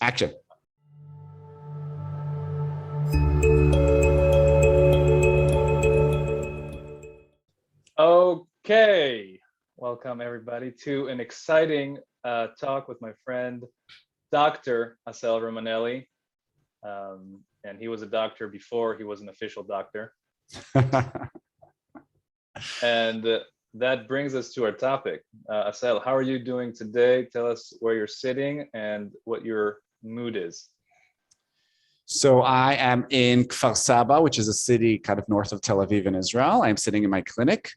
Action. Okay, welcome everybody to an exciting talk with my friend, Dr. Assael Romanelli. And he was a doctor before he was an official doctor. And that brings us to our topic. Assael, how are you doing today? Tell us where you're sitting and what your mood is. So I am in Kfar Saba, which is a city kind of north of Tel Aviv in Israel. I'm sitting in my clinic.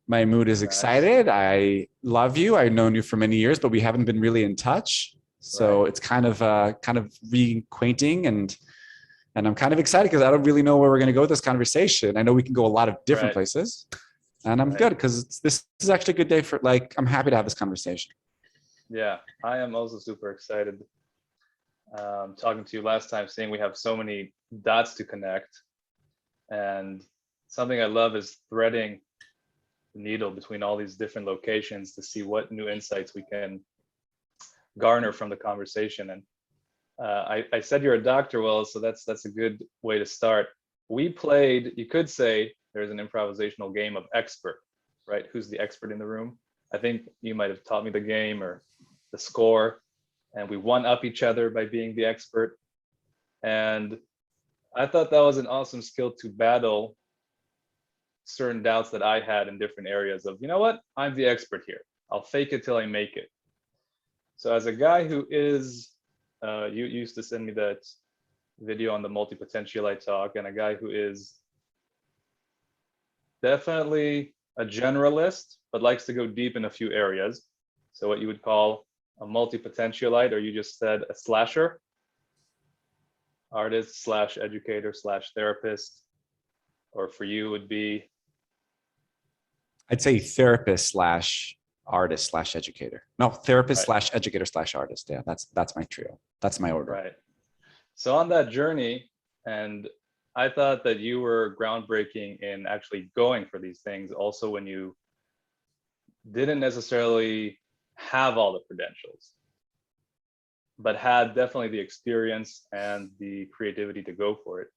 My mood is excited. I love you. I've known you for many years, but we haven't been really in touch. So It's kind of reacquainting, and I'm kind of excited because I don't really know where we're going to go with this conversation. I know we can go a lot of different places, and I'm good because this is actually a good day for, like, I'm happy to have this conversation. Yeah, I am also super excited. Talking to you last time, seeing we have so many dots to connect, and something I love is threading the needle between all these different locations to see what new insights we can garner from the conversation. And I said you're a doctor, well, so that's a good way to start. We played, you could say there's an improvisational game of expert, right? Who's the expert in the room? I think you might have taught me the game or the score, and we one up each other by being the expert. And I thought that was an awesome skill to battle certain doubts that I had in different areas of, you know what, I'm the expert here. I'll fake it till I make it. So as a guy who is, you used to send me that video on the Multipotentialite talk, and a guy who is definitely a generalist, but likes to go deep in a few areas. So what you would call a multipotentialite, or you just said a slasher, artist slash educator slash therapist, or for you would be? I'd say therapist slash artist slash educator. No, therapist slash educator slash artist. Yeah, that's my trio. That's my order. Right. So on that journey, and I thought that you were groundbreaking in actually going for these things, also when you didn't necessarily have all the credentials, but had definitely the experience and the creativity to go for it.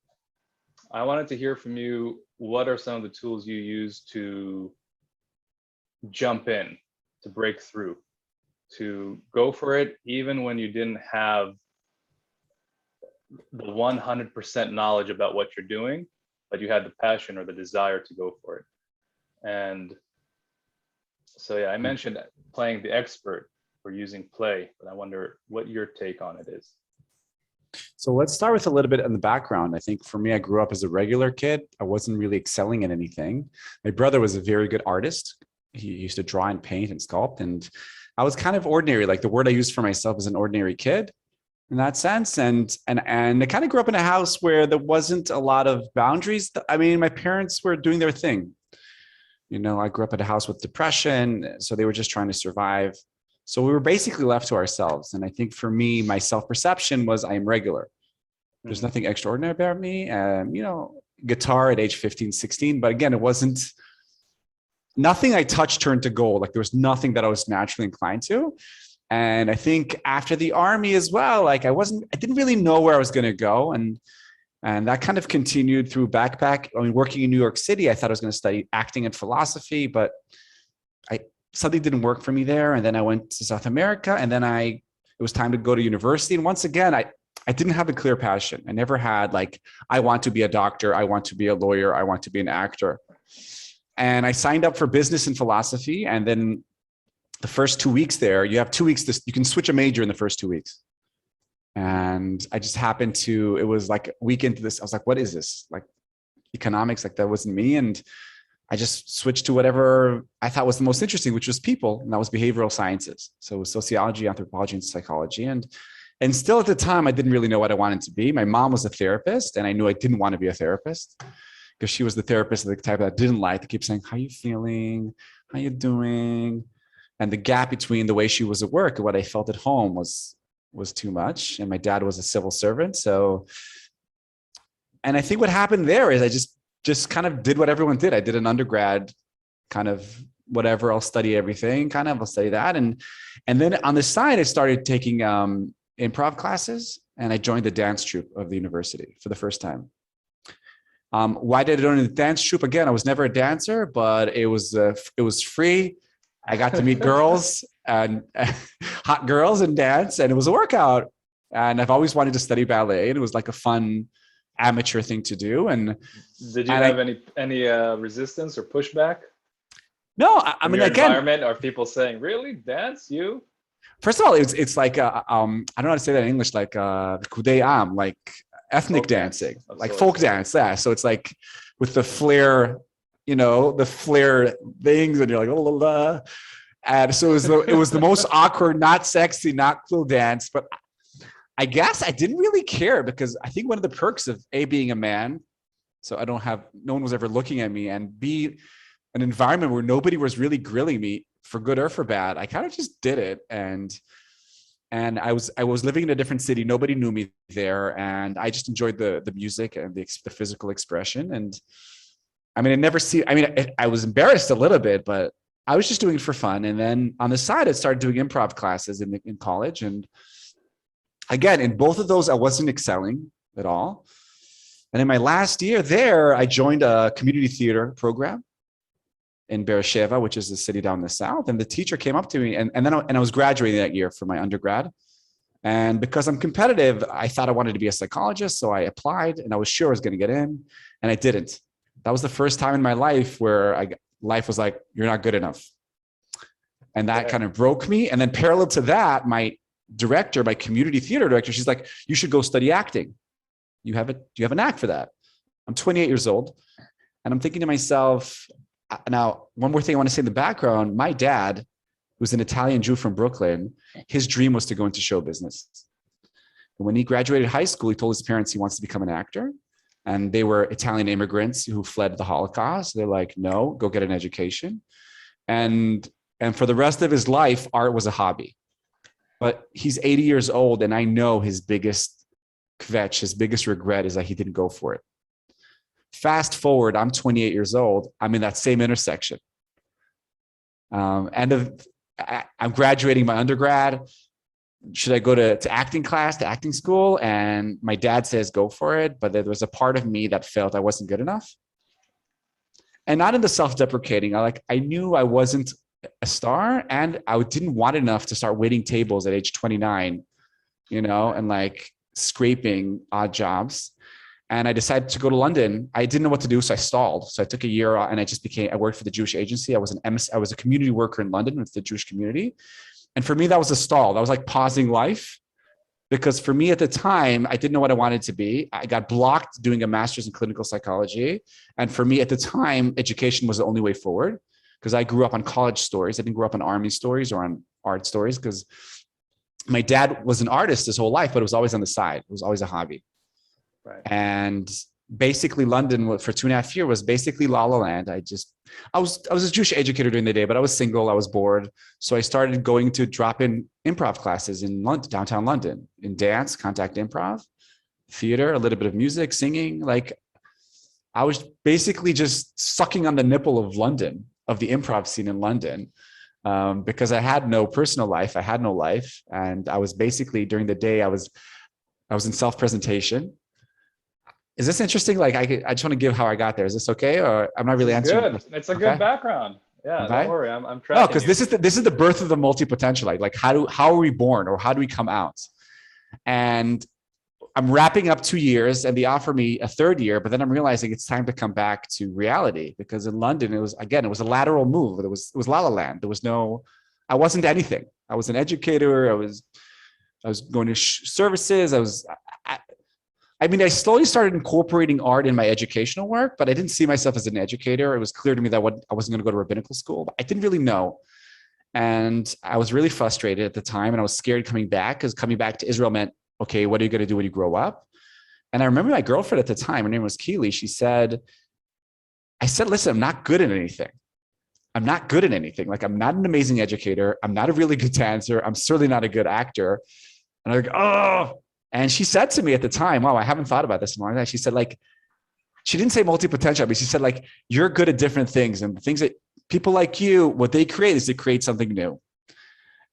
I wanted to hear from you, what are some of the tools you use to jump in, to break through, to go for it, even when you didn't have the 100% knowledge about what you're doing, but you had the passion or the desire to go for it. And so, yeah, I mentioned playing the expert or using play, but I wonder what your take on it is. So let's start with a little bit in the background. I think for me, I grew up as a regular kid. I wasn't really excelling in anything. My brother was a very good artist. He used to draw and paint and sculpt, and I was kind of ordinary. Like, the word I used for myself is an ordinary kid in that sense. And I kind of grew up in a house where there wasn't a lot of boundaries. I mean, my parents were doing their thing. You know, I grew up in a house with depression, so they were just trying to survive. So we were basically left to ourselves. And I think for me, my self-perception was I am regular. There's nothing extraordinary about me. You know, guitar at age 15, 16. But again, it wasn't, nothing I touched turned to gold. Like, there was nothing that I was naturally inclined to. And I think after the army as well, like, I didn't really know where I was going to go. And that kind of continued through backpack. I mean, working in New York City, I thought I was going to study acting and philosophy, but something didn't work for me there. And then I went to South America, and then it was time to go to university. And once again, I didn't have a clear passion. I never had, like, I want to be a doctor, I want to be a lawyer, I want to be an actor. And I signed up for business and philosophy. And then the first 2 weeks there, you have 2 weeks, you can switch a major in the first 2 weeks. And I just happened to, it was like a week into this, I was like, what is this? Like, economics, like, that wasn't me. And I just switched to whatever I thought was the most interesting, which was people, and that was behavioral sciences. So it was sociology, anthropology, and psychology. And still at the time, I didn't really know what I wanted to be. My mom was a therapist, and I knew I didn't want to be a therapist, because she was the therapist, the type that I didn't like, to keep saying, how you feeling? How you doing? And the gap between the way she was at work and what I felt at home was too much. And my dad was a civil servant. So, and I think what happened there is I just kind of did what everyone did. I did an undergrad kind of whatever, I'll study everything, kind of, I'll study that. And then on the side, I started taking improv classes and I joined the dance troupe of the university for the first time. Why did I join the dance troupe? Again, I was never a dancer, but it was free. I got to meet girls and hot girls and dance, and it was a workout. And I've always wanted to study ballet, and it was like a fun amateur thing to do. And did you have any resistance or pushback? No, I mean, again, environment, are people saying, "Really, dance you?" First of all, it's like I don't know how to say that in English, like kudeyam, like ethnic dancing, like folk dance. Yeah, so it's like with the flair, the flair things, and you're like, oh, la, la. And so it was the most awkward, not sexy, not cool dance. But I guess I didn't really care because I think one of the perks of A, being a man, so no one was ever looking at me, and B, an environment where nobody was really grilling me for good or for bad. I kind of just did it. And I was living in a different city. Nobody knew me there. And I just enjoyed the music and the physical expression. And I mean, I was embarrassed a little bit, but I was just doing it for fun. And then on the side, I started doing improv classes in college. And again, in both of those, I wasn't excelling at all. And in my last year there, I joined a community theater program in Beersheba, which is the city down in the south. And the teacher came up to me, and I was graduating that year for my undergrad. And because I'm competitive, I thought I wanted to be a psychologist. So I applied, and I was sure I was going to get in, and I didn't. That was the first time in my life where life was like, you're not good enough. And that kind of broke me. And then parallel to that, my community theater director, she's like, you should go study acting. You have a knack for that. I'm 28 years old. And I'm thinking to myself, now, one more thing I want to say in the background, my dad, who's an Italian Jew from Brooklyn, his dream was to go into show business. And when he graduated high school, he told his parents he wants to become an actor. And they were Italian immigrants who fled the Holocaust. They're like, no, go get an education. And for the rest of his life, art was a hobby. But he's 80 years old, and I know his biggest kvetch, his biggest regret is that he didn't go for it. Fast forward, I'm 28 years old. I'm in that same intersection. I'm graduating my undergrad. Should I go to acting class, to acting school? And my dad says, go for it. But there was a part of me that felt I wasn't good enough. And not in the self-deprecating. I knew I wasn't a star, and I didn't want enough to start waiting tables at age 29, and like scraping odd jobs. And I decided to go to London. I didn't know what to do, so I stalled. So I took a year and I worked for the Jewish agency. I was a community worker in London with the Jewish community. And for me, that was a stall. That was like pausing life, because for me at the time, I didn't know what I wanted to be. I got blocked doing a master's in clinical psychology. And for me at the time, education was the only way forward, because I grew up on college stories. I didn't grow up on army stories or on art stories, because my dad was an artist his whole life, but it was always on the side. It was always a hobby. Right. And basically London for 2.5 years was basically La La Land. I was a Jewish educator during the day, but I was single. I was bored. So I started going to drop-in improv classes in London, downtown London, in dance, contact improv, theater, a little bit of music, singing. Like I was basically just sucking on the nipple of London, of the improv scene in London, because I had no personal life. I had no life. And I was basically, during the day, I was in self-presentation. Is this interesting? Like I just want to give how I got there. Is this okay? Or I'm not really answering. Good. It's a good background. Yeah, okay. Don't worry. I'm tracking. No, because this is the birth of the multipotentialite. Like how are we born, or how do we come out? And I'm wrapping up 2 years, and they offer me a third year, but then I'm realizing it's time to come back to reality, because in London it was a lateral move. It was La La Land. I wasn't anything. I was an educator. I was going to services. I slowly started incorporating art in my educational work, but I didn't see myself as an educator. It was clear to me that I wasn't going to go to rabbinical school, but I didn't really know. And I was really frustrated at the time, and I was scared coming back, because coming back to Israel meant, okay, what are you going to do when you grow up? And I remember my girlfriend at the time, her name was Keely. I said, listen, I'm not good at anything. I'm not good at anything. Like, I'm not an amazing educator. I'm not a really good dancer. I'm certainly not a good actor. And I'm like, oh. And she said to me at the time, wow, I haven't thought about this in a long time. She said, like, she didn't say multi-potential, but she said, like, you're good at different things. And the things that people like you, what they create is they create something new.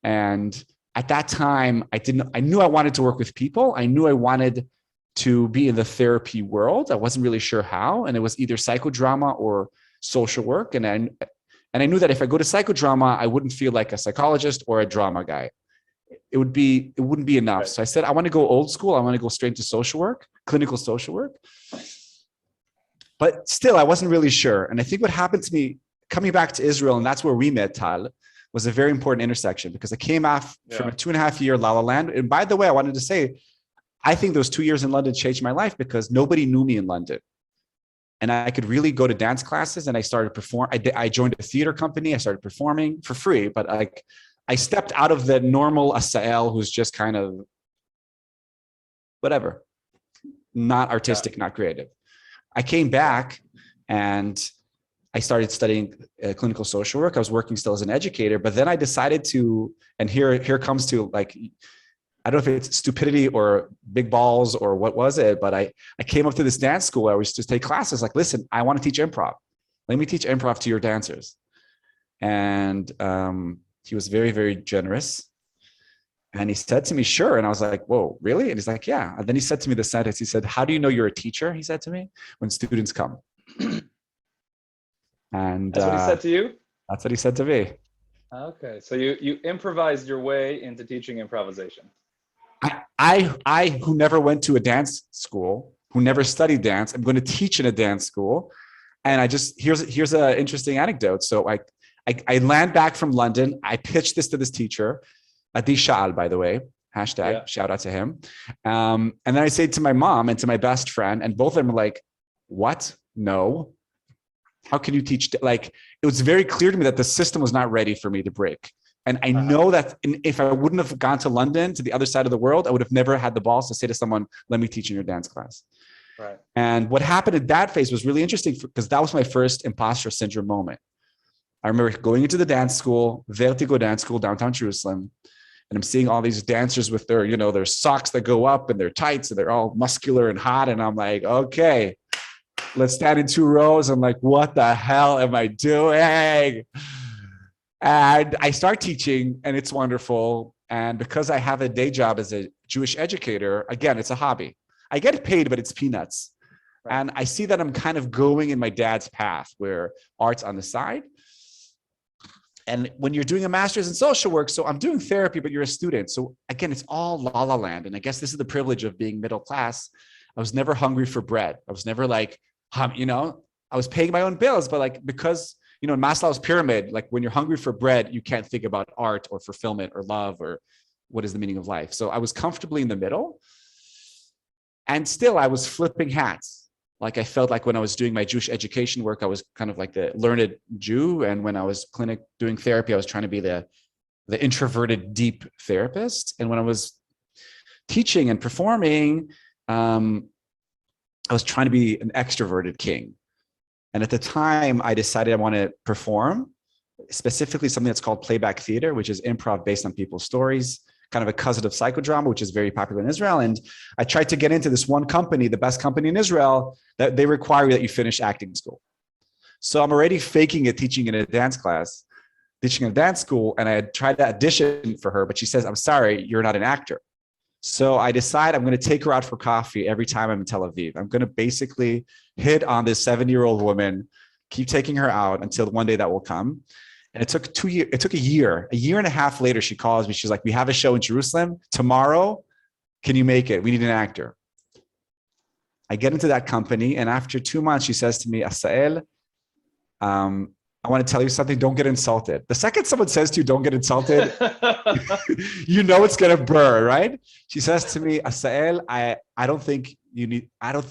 And at that time, I knew I wanted to work with people. I knew I wanted to be in the therapy world. I wasn't really sure how. And it was either psychodrama or social work. And I knew that if I go to psychodrama, I wouldn't feel like a psychologist or a drama guy. It wouldn't be enough. Right. So I said, I want to go old school. I want to go straight into social work, clinical social work. But still, I wasn't really sure. And I think what happened to me coming back to Israel, and that's where we met, Tal, was a very important intersection, because I came off from a 2.5-year La La Land. And by the way, I wanted to say, I think those 2 years in London changed my life because nobody knew me in London. And I could really go to dance classes, and I started perform. I joined a theater company. I started performing for free, but I stepped out of the normal Assael, who's just kind of whatever, not artistic, not creative. I came back and I started studying clinical social work. I was working still as an educator, but then I decided to, and here comes to, like, I don't know if it's stupidity or big balls or what was it, but I came up to this dance school. I was just take classes like, listen, I want to teach improv. Let me teach improv to your dancers. And he was very, very generous. And he said to me, sure. And I was like, whoa, really? And he's like, yeah. And then he said to me the sentence, he said, how do you know you're a teacher? He said to me, when students come. And that's what he said to you? That's what he said to me. Okay. So you improvised your way into teaching improvisation. I who never went to a dance school, who never studied dance, I'm going to teach in a dance school. And I just, here's an interesting anecdote. So I land back from London. I pitched this to this teacher, Adi Sha'al, by the way, hashtag, shout out to him. And then I say to my mom and to my best friend, and both of them are like, what? No. How can you teach? Like, it was very clear to me that the system was not ready for me to break. And I know that if I wouldn't have gone to London, to the other side of the world, I would have never had the balls to say to someone, let me teach in your dance class. Right. And what happened at that phase was really interesting, because that was my first imposter syndrome moment. I remember going into the dance school, Vertigo Dance School, downtown Jerusalem, and I'm seeing all these dancers with their, their socks that go up and their tights, and they're all muscular and hot. And I'm like, okay, let's stand in 2 rows. I'm like, what the hell am I doing? And I start teaching, and it's wonderful. And because I have a day job as a Jewish educator, again, it's a hobby. I get paid, but it's peanuts. Right. And I see that I'm kind of going in my dad's path, where art's on the side. And when you're doing a master's in social work, so I'm doing therapy, but you're a student. So again, it's all La La Land. And I guess this is the privilege of being middle class. I was never hungry for bread. I was never like, I was paying my own bills, but like, because, in Maslow's pyramid, like when you're hungry for bread, you can't think about art or fulfillment or love or what is the meaning of life. So I was comfortably in the middle, and still I was flipping hats. Like, I felt like when I was doing my Jewish education work, I was kind of like the learned Jew. And when I was doing therapy, I was trying to be the introverted, deep therapist. And when I was teaching and performing, I was trying to be an extroverted king. And at the time, I decided I want to perform, specifically something that's called playback theater, which is improv based on people's stories, kind of a cousin of psychodrama, which is very popular in Israel. And I tried to get into this one company, the best company in Israel, that they require that you finish acting school. So I'm already faking it, teaching in a dance class, teaching in a dance school. And I had tried to audition for her, but she says, I'm sorry, you're not an actor. So I decide I'm going to take her out for coffee every time I'm in Tel Aviv. I'm going to basically hit on this 70-year-old woman, keep taking her out until one day that will come. And it took 2 years. It took a year and a half later, she calls me. She's like, we have a show in Jerusalem tomorrow. Can you make it? We need an actor. I get into that company. And after 2 months, she says to me, Assael, I want to tell you something. Don't get insulted. The second someone says to you, don't get insulted, it's going to burr, right? She says to me, Assael, I don't think you need, I don't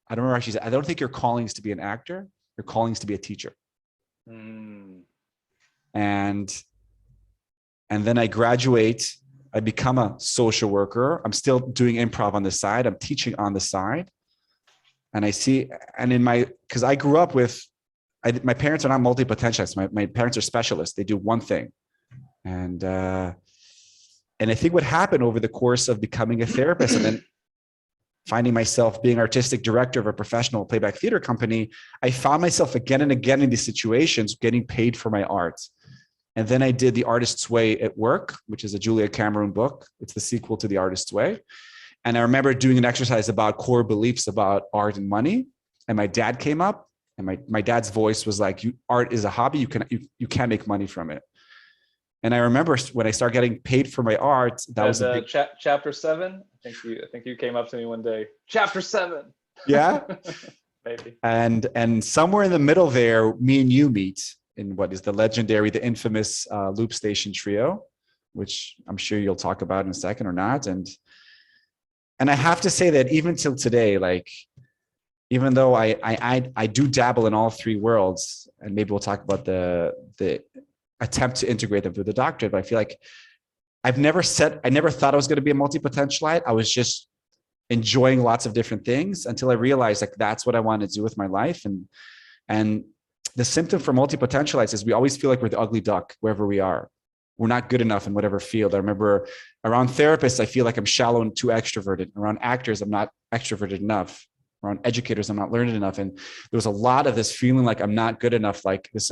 remember how she said, I don't think your calling is to be an actor. Your calling is to be a teacher. And then I graduate, I become a social worker. I'm still doing improv on the side. I'm teaching on the side. And I see, and because I grew up with, my parents are not multipotentialites. My parents are specialists. They do one thing. And I think what happened over the course of becoming a therapist and then finding myself being artistic director of a professional playback theater company, I found myself again and again in these situations getting paid for my art. And then I did The Artist's Way at Work, which is a Julia Cameron book. It's the sequel to The Artist's Way. And I remember doing an exercise about core beliefs about art and money. And my dad came up, and my dad's voice was like, art is a hobby. You can't make money from it. And I remember when I started getting paid for my art, that was a big... chapter 7. I think you came up to me one day. Chapter 7. Yeah. Maybe. And somewhere in the middle there, me and you meet in what is the legendary, the infamous Loop Station Trio, which I'm sure you'll talk about in a second or not. And I have to say that even till today, like, even though I do dabble in all three worlds, and maybe we'll talk about the attempt to integrate them through the doctorate, but I feel like I never thought I was going to be a multi-potentialite. I was just enjoying lots of different things until I realized like that's what I want to do with my life. And the symptom for multi-potentialites is we always feel like we're the ugly duck wherever we are. We're not good enough in whatever field. I remember around therapists, I feel like I'm shallow and too extroverted. Around actors, I'm not extroverted enough. Around educators, I'm not learned enough. And there was a lot of this feeling like I'm not good enough. Like this,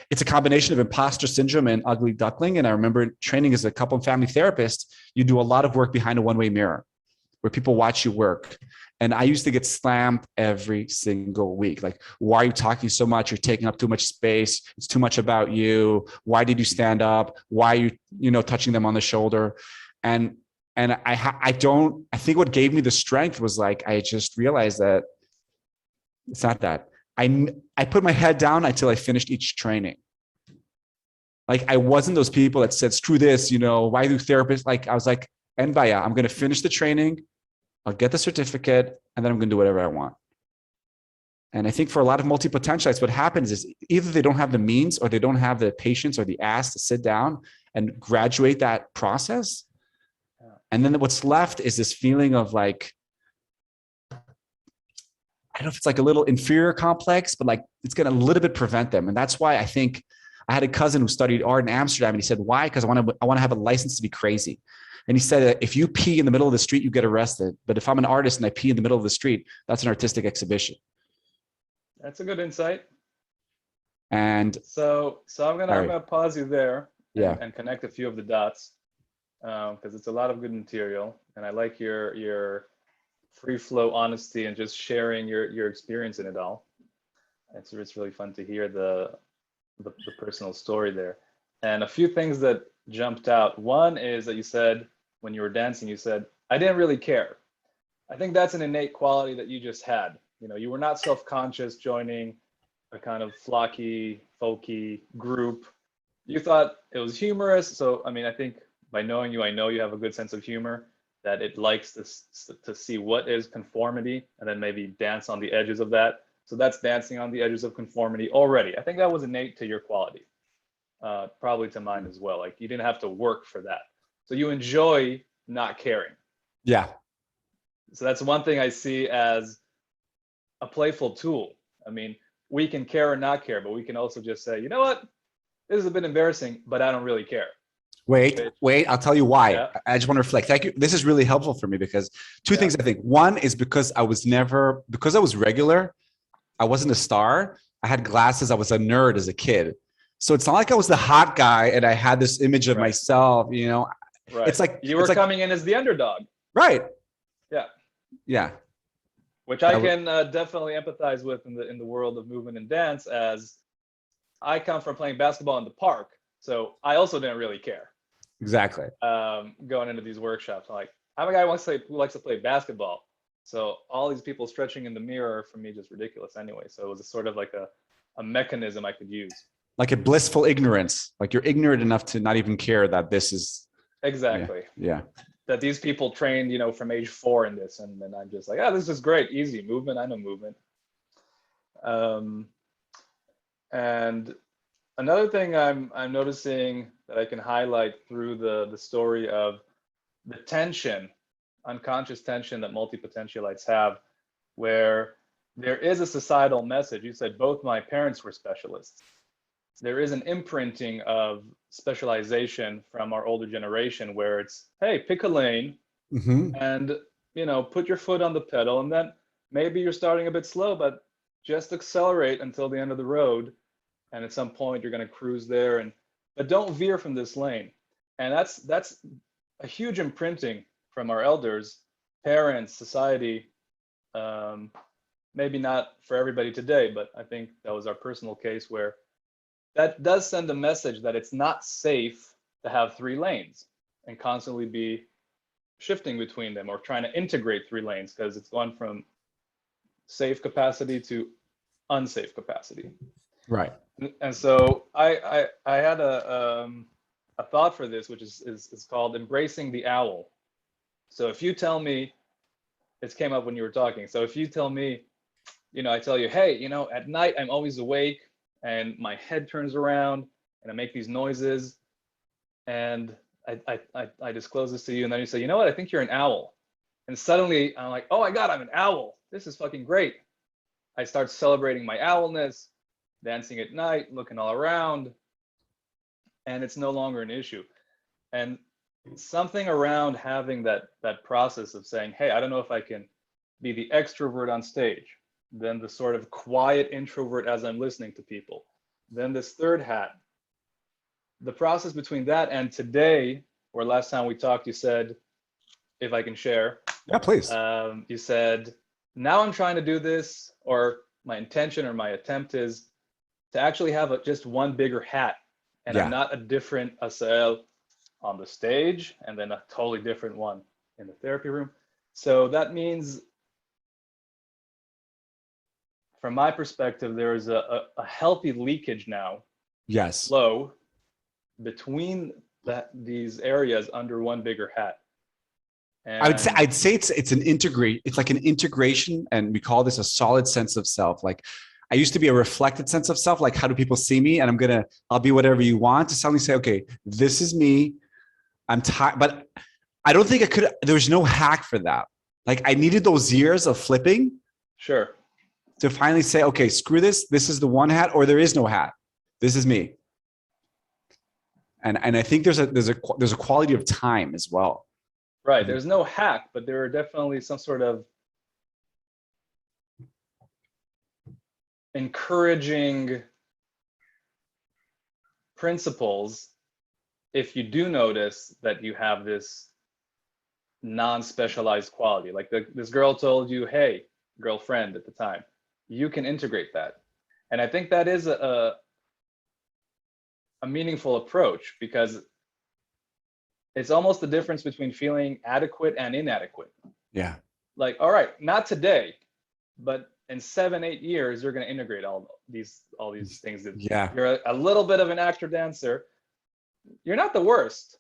it's a combination of imposter syndrome and ugly duckling. And I remember training as a couple and family therapist, you do a lot of work behind a one-way mirror where people watch you work. And I used to get slammed every single week. Like, why are you talking so much? You're taking up too much space. It's too much about you. Why did you stand up? Why are you, touching them on the shoulder? And I think what gave me the strength was like, I just realized that it's not that. I put my head down until I finished each training. Like, I wasn't those people that said, screw this, why do therapists? Like, I was like, and vaya, I'm going to finish the training. I'll get the certificate, and then I'm going to do whatever I want. And I think for a lot of multi-potentialites, what happens is either they don't have the means or they don't have the patience or the ass to sit down and graduate that process. And then what's left is this feeling of like, I don't know if it's like a little inferior complex, but like it's going to a little bit prevent them. And that's why I think I had a cousin who studied art in Amsterdam, and he said, why? Because I want to have a license to be crazy. And he said that if you pee in the middle of the street, you get arrested. But if I'm an artist and I pee in the middle of the street, that's an artistic exhibition. That's a good insight. And so I'm gonna pause you there and connect a few of the dots, because it's a lot of good material, and I like your free flow honesty and just sharing your experience in it all. It's really fun to hear the personal story there. And a few things that jumped out. One is that you said when you were dancing, you said, I didn't really care. I think that's an innate quality that you just had. You were not self-conscious joining a kind of flocky, folky group. You thought it was humorous. So, I think by knowing you, I know you have a good sense of humor, that it likes to see what is conformity and then maybe dance on the edges of that. So that's dancing on the edges of conformity already. I think that was innate to your quality, probably to mine as well. Like, you didn't have to work for that. So you enjoy not caring. Yeah. So that's one thing I see as a playful tool. We can care or not care, but we can also just say, you know what? This is a bit embarrassing, but I don't really care. Wait, I'll tell you why. Yeah. I just want to reflect. Thank you. This is really helpful for me because two things I think. One is because I was regular, I wasn't a star. I had glasses. I was a nerd as a kid. So it's not like I was the hot guy and I had this image of myself, Right. It's like you were coming in as the underdog. Right. Yeah. Yeah. Which I can definitely empathize with in the world of movement and dance, as I come from playing basketball in the park. So I also didn't really care. Exactly. Going into these workshops, like, I'm a guy who likes to play basketball. So all these people stretching in the mirror, for me, just ridiculous anyway. So it was a sort of like a mechanism I could use. Like a blissful ignorance. Like you're ignorant enough to not even care that this is. Exactly. Yeah. That these people trained, from age 4 in this. And then I'm just like, this is great. Easy movement. I know movement. And another thing I'm noticing that I can highlight through the story of the tension, unconscious tension that multi-potentialites have, where there is a societal message. You said both my parents were specialists. There is an imprinting of specialization from our older generation where it's, hey, pick a lane and, put your foot on the pedal, and then maybe you're starting a bit slow, but just accelerate until the end of the road. And at some point you're going to cruise there. And but don't veer from this lane. And that's a huge imprinting from our elders, parents, society. Maybe not for everybody today, but I think that was our personal case where that does send a message that it's not safe to have three lanes and constantly be shifting between them or trying to integrate three lanes, because it's gone from safe capacity to unsafe capacity. Right. And so I had a thought for this, which is called embracing the owl. So if you tell me, it came up when you were talking. So if you tell me, I tell you, hey, at night I'm always awake and my head turns around and I make these noises, and I disclose this to you, and then you say, you know what, I think you're an owl. And suddenly I'm like, oh my God, I'm an owl. This is fucking great. I start celebrating my owlness, dancing at night, looking all around, and it's no longer an issue. And something around having that process of saying, hey, I don't know if I can be the extrovert on stage, then the sort of quiet introvert as I'm listening to people, then this third hat. The process between that and today, or last time we talked, you said, if I can share. Yeah, please. You said, now I'm trying to do this, or my intention or my attempt is to actually have just one bigger hat. And I'm not a different Assael on the stage and then a totally different one in the therapy room. So that means, from my perspective, there is a healthy leakage now, Yes, flow between these areas under one bigger hat. And I'd say it's an integrate. It's like an integration, and we call this a solid sense of self. Like I used to be a reflected sense of self. Like, how do people see me? And I'll be whatever you want. To suddenly say, okay, this is me. I'm tired, but I don't think I could. There's no hack for that. Like I needed those years of flipping. Sure. To finally say, okay, screw this. This is the one hat, or there is no hat. This is me. And I think there's a quality of time as well. Right. There's no hack, but there are definitely some sort of encouraging principles if you do notice that you have this non-specialized quality. Like this girl told you, hey, girlfriend at the time, you can integrate that. And I think that is a meaningful approach, because it's almost the difference between feeling adequate and inadequate. Yeah. Like, all right, not today, but in 7-8 years, you're going to integrate all these things. That you're a little bit of an actor dancer. You're not the worst.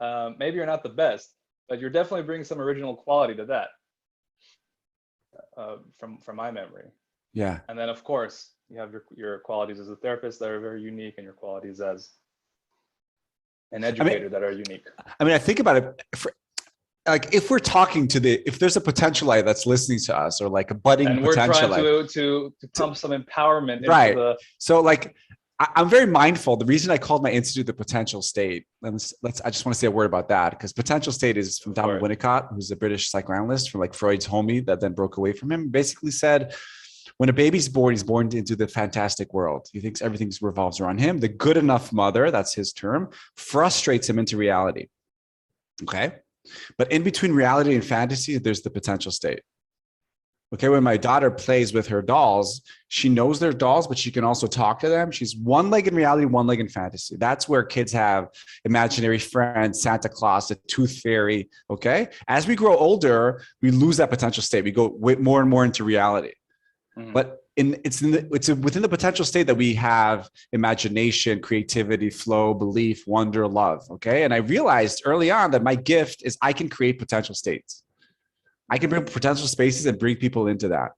Maybe you're not the best, but you're definitely bringing some original quality to that. From my memory. Yeah. And then of course you have your qualities as a therapist that are very unique, and your qualities as an educator that are unique. I mean, I think about it, like if we're talking if there's a potentialite that's listening to us, or like a budding and we're potentialite, trying to pump some empowerment right. into So like, I'm very mindful. The reason I called my institute the Potential State, I just want to say a word about that, because Potential State is from Donald Winnicott, who's a British psychoanalyst from like Freud's homie that then broke away from him. Basically said, when a baby's born, he's born into the fantastic world. He thinks everything revolves around him. The good enough mother, that's his term, frustrates him into reality. Okay. But in between reality and fantasy, there's the potential state. Okay, when my daughter plays with her dolls, she knows they're dolls, but she can also talk to them. She's one leg in reality, one leg in fantasy. That's where kids have imaginary friends, Santa Claus, the tooth fairy. Okay, as we grow older, we lose that potential state. We go more and more into reality. Mm-hmm. But it's within the potential state that we have imagination, creativity, flow, belief, wonder, love. Okay, and I realized early on that my gift is I can create potential states. I can bring potential spaces and bring people into that.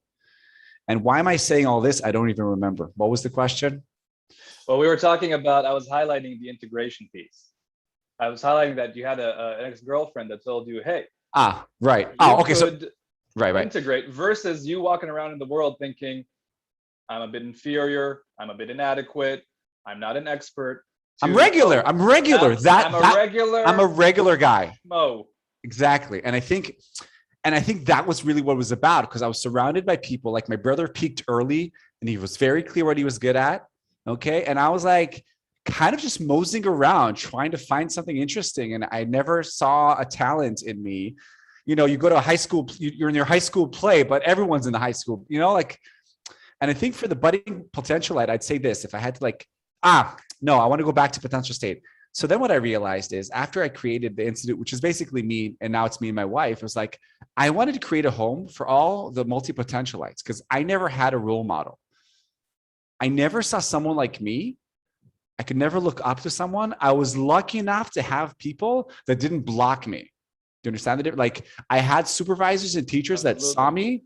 And why am I saying all this? I don't even remember. What was the question? Well, we were talking about, I was highlighting the integration piece. I was highlighting that you had an ex-girlfriend that told you, hey. Right. Oh, okay. So, right. Integrate versus you walking around in the world thinking, I'm a bit inferior. I'm a bit inadequate. I'm not an expert. I'm regular. I'm a regular guy. Mo. Exactly. And I think that was really what it was about, because I was surrounded by people. Like my brother peaked early and he was very clear what he was good at. Okay. And I was like, kind of just moseying around, trying to find something interesting. And I never saw a talent in me. You know, you go to a high school, you're in your high school play, but everyone's in the high school, you know, like, and I think for the budding potentialite, I'd say this, if I had to like, no, I want to go back to potential state. So then what I realized is after I created the institute, which is basically me, and now it's me and my wife, it was like, I wanted to create a home for all the multi-potentialites because I never had a role model. I never saw someone like me. I could never look up to someone. I was lucky enough to have people that didn't block me. Do you understand the difference? Like I had supervisors and teachers that saw me,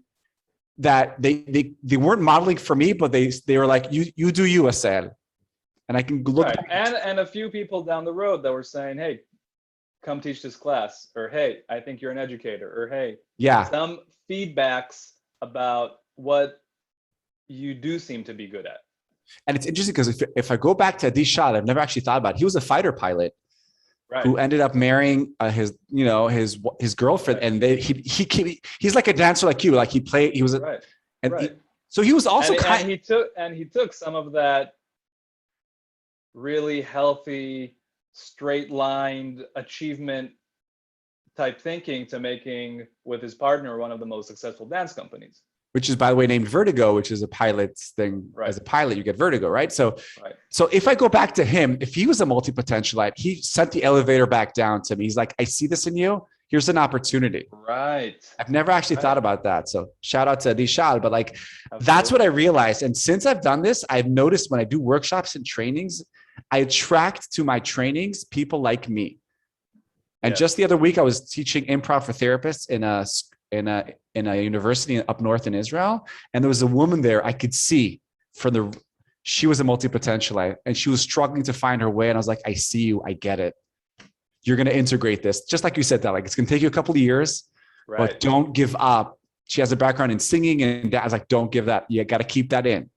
that they weren't modeling for me, but they were like, you do you, Assael. And I can look Right. back. And a few people down the road that were saying, hey, come teach this class, or hey, I think you're an educator, or hey, Yeah. some feedbacks about what you do seem to be good at. And it's interesting because if I go back to Adi Shad, I've never actually thought about it. He was a fighter pilot who ended up marrying his girlfriend, and he's like a dancer like you, like he was so he was also he took some of that really healthy, straight-lined achievement type thinking to making with his partner one of the most successful dance companies. Which is, by the way, named Vertigo, which is a pilot's thing. Right. As a pilot, you get vertigo, right? So, so if I go back to him, if he was a multi-potentialite, he sent the elevator back down to me. He's like, I see this in you. Here's an opportunity. Right. I've never actually thought about that. So shout out to Adi Shad, but like, that's what I realized. And since I've done this, I've noticed when I do workshops and trainings, I attract to my trainings people like me. And just the other week, I was teaching improv for therapists in a university up north in Israel. And there was a woman there I could see she was a multi-potentialite and she was struggling to find her way. And I was like, I see you, I get it. You're going to integrate this. Just like you said that, like, it's going to take you a couple of years, but don't give up. She has a background in singing and I was like, don't give that. You got to keep that in.